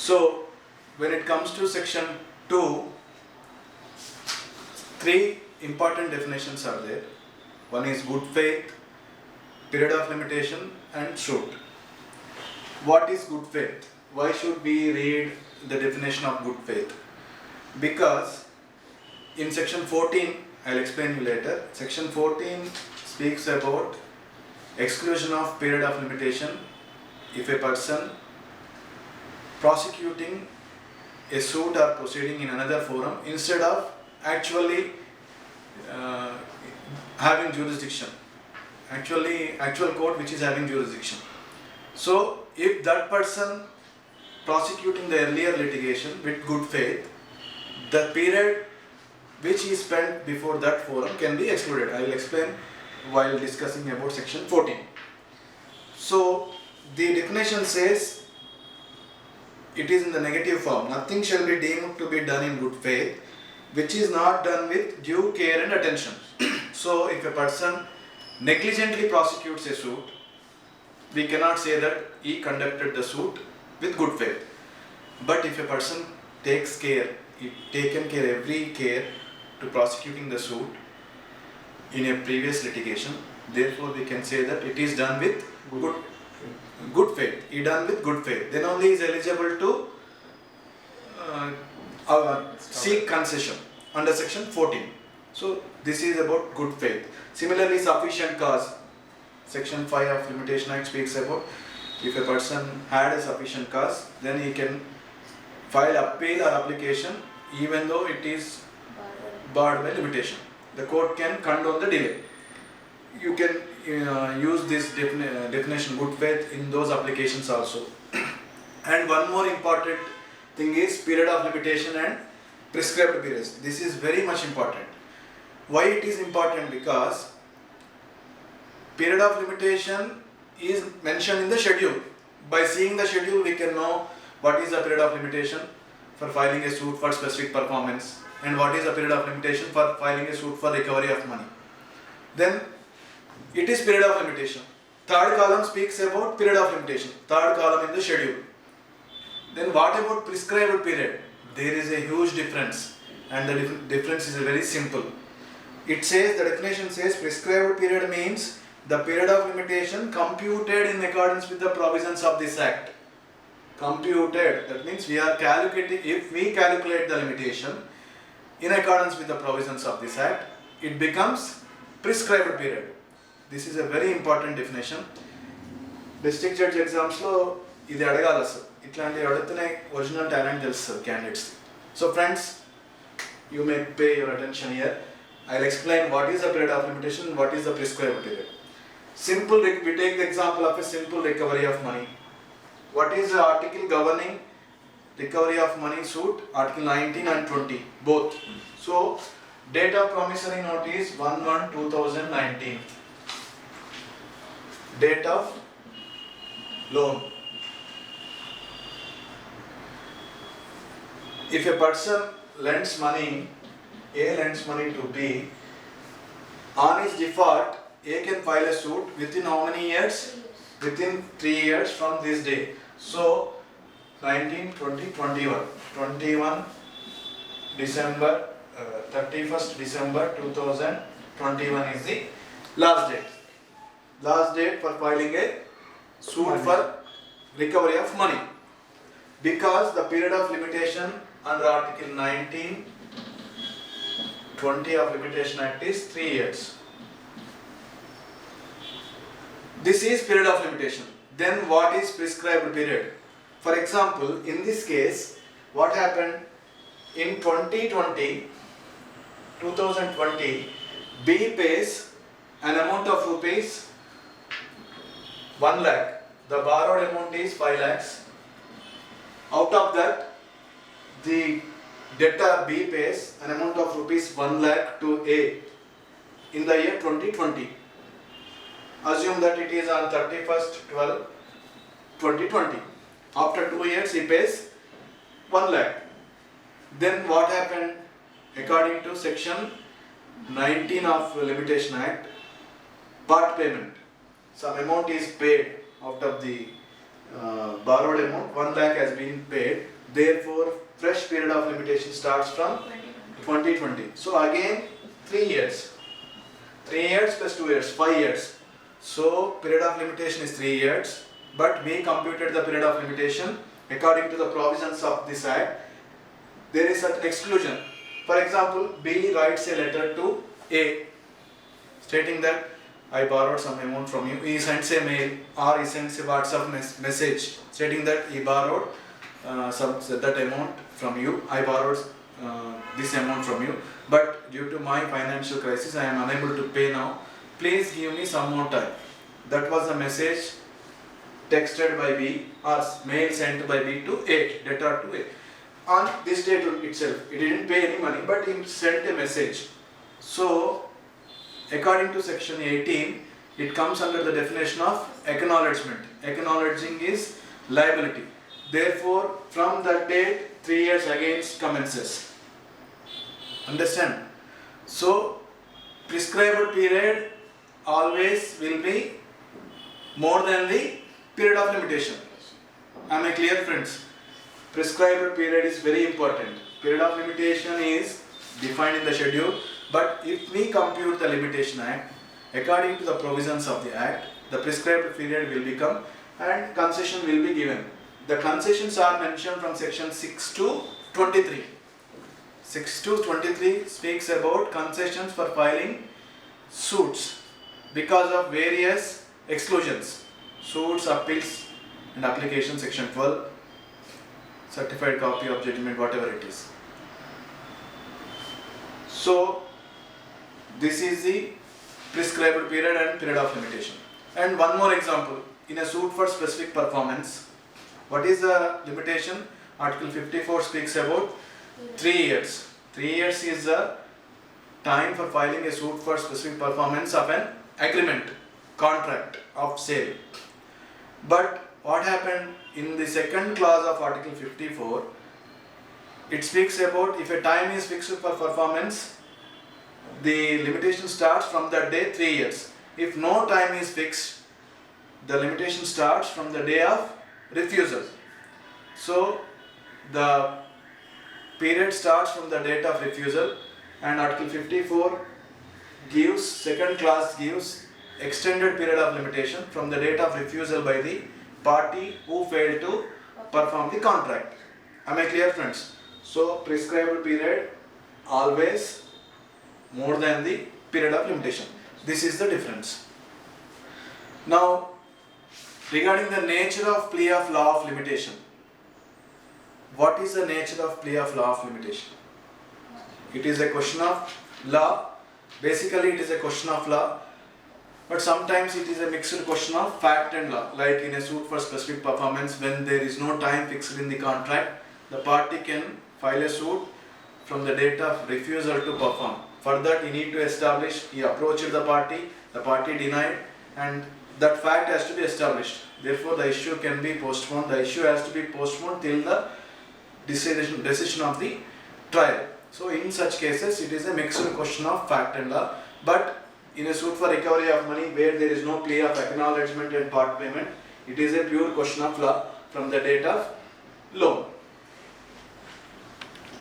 So when it comes to section 2, three important definitions are there. One is good faith, period of limitation and suit. What is good faith? Why should we read the definition of good faith? Because in section 14, I'll explain you later, section 14 speaks about exclusion of period of limitation if a person prosecuting a suit or proceeding in another forum instead of actually having jurisdiction, actual court which is having jurisdiction. So if that person prosecuting the earlier litigation with good faith, the period which is spent before that forum can be excluded. I will explain while discussing about section 14. So the definition says it is in the negative form. Nothing shall be deemed to be done in good faith which is not done with due care and attention. So if a person negligently prosecutes a suit, we cannot say that he conducted the suit with good faith. But if a person takes care, every care to prosecuting the suit in a previous litigation, therefore we can say that it is done with good faith. He done with good faith. Then only is eligible to seek concession under section 14. So this is about good faith. Similarly, sufficient cause. Section 5 of Limitation Act speaks about if a person had a sufficient cause, then he can file appeal or application even though it is barred by limitation. The court can condone the delay. You can use this definition good faith in those applications also. And one more important thing is period of limitation and prescribed periods. This is very much important. Why it is important? Because period of limitation is mentioned in the schedule. By seeing the schedule, we can know what is the period of limitation for filing a suit for specific performance and what is the period of limitation for filing a suit for recovery of money. Then it is period of limitation. Third column speaks about period of limitation. Third column in the schedule. Then what about prescribed period? There is a huge difference, and the difference is very simple. It says, the definition says prescribed period means the period of limitation computed in accordance with the provisions of this act. Computed, that means we are calculating, if we calculate the limitation in accordance with the provisions of this act, it becomes prescribed period. This is a very important definition. District judge exams lo idi adagala sir. Itlanti aduthune original talent telusu candidates. So friends, you may pay your attention here. I will explain what is the period of limitation, what is the prescribed period. Simple, we take the example of a simple recovery of money. What is the article governing recovery of money suit? Article 19 and 20, both. So, date of promissory note is 1/1/2019. Date of loan. If a person lends money, A lends money to B, on his default, A can file a suit within how many years? Within 3 years from this day. So 19, 20, 21. 21 December, 31st December 2021 is the last date. Last date for filing a suit for recovery of money. Because the period of limitation under Article 19, 20 of Limitation Act is 3 years. This is period of limitation. Then what is prescribed period? For example, in this case, what happened in 2020, B pays an amount of rupees 1 lakh. The borrowed amount is 5 lakhs. Out of that, the debtor B pays an amount of rupees 1 lakh to A in the year 2020. Assume that it is on 31st/12/2020. After 2 years he pays 1 lakh. Then what happened? According to section 19 of Limitation Act, part payment. Some amount is paid out of the borrowed amount, 1 lakh has been paid. Therefore, fresh period of limitation starts from 2020. So again, 3 years. 3 years plus 2 years, 5 years. So period of limitation is 3 years. But we computed the period of limitation according to the provisions of this act. There is an exclusion. For example, B writes a letter to A stating that I borrowed some amount from you. He sends a mail or he sends a WhatsApp message stating that he borrowed that amount from you. I borrowed this amount from you, but due to my financial crisis I am unable to pay now. Please give me some more time. That was the message texted by B or mail sent by B to A, debtor to A. On this date itself, he didn't pay any money, but he sent a message. So, according to section 18, it comes under the definition of acknowledgement. Acknowledging is liability. Therefore, from that date, 3 years again commences. Understand? So, prescribed period always will be more than the period of limitation. Am I clear, friends? Prescribed period is very important. Period of limitation is defined in the schedule, but if we compute the Limitation Act, according to the provisions of the Act, the prescribed period will become and concession will be given. The concessions are mentioned from section 6 to 23. 6 to 23 speaks about concessions for filing suits because of various exclusions. Suits, appeals and application, section 12, certified copy of judgment, whatever it is. So, this is the prescribed period and period of limitation. And one more example, in a suit for specific performance, what is the limitation? Article 54 speaks about 3 years. 3 years is the time for filing a suit for specific performance of an agreement, contract of sale. But what happened in the second clause of Article 54, it speaks about if a time is fixed for performance, the limitation starts from that day 3 years. If no time is fixed, the limitation starts from the day of refusal. So the period starts from the date of refusal, and Article 54 gives, second clause gives extended period of limitation from the date of refusal by the party who failed to perform the contract. Am I clear, friends? So prescribed period always more than the period of limitation. This is the difference. Now, regarding the nature of plea of law of limitation. What is the nature of plea of law of limitation? It is a question of law. Basically, it is a question of law, but sometimes it is a mixed question of fact and law. Like in a suit for specific performance, when there is no time fixed in the contract, the party can file a suit from the date of refusal to perform. For that, he need to establish, he approached the party denied, and that fact has to be established. Therefore, the issue can be postponed. The issue has to be postponed till the decision of the trial. So, in such cases, it is a mixed question of fact and law. But in a suit for recovery of money where there is no plea of acknowledgement and part payment, it is a pure question of law from the date of loan.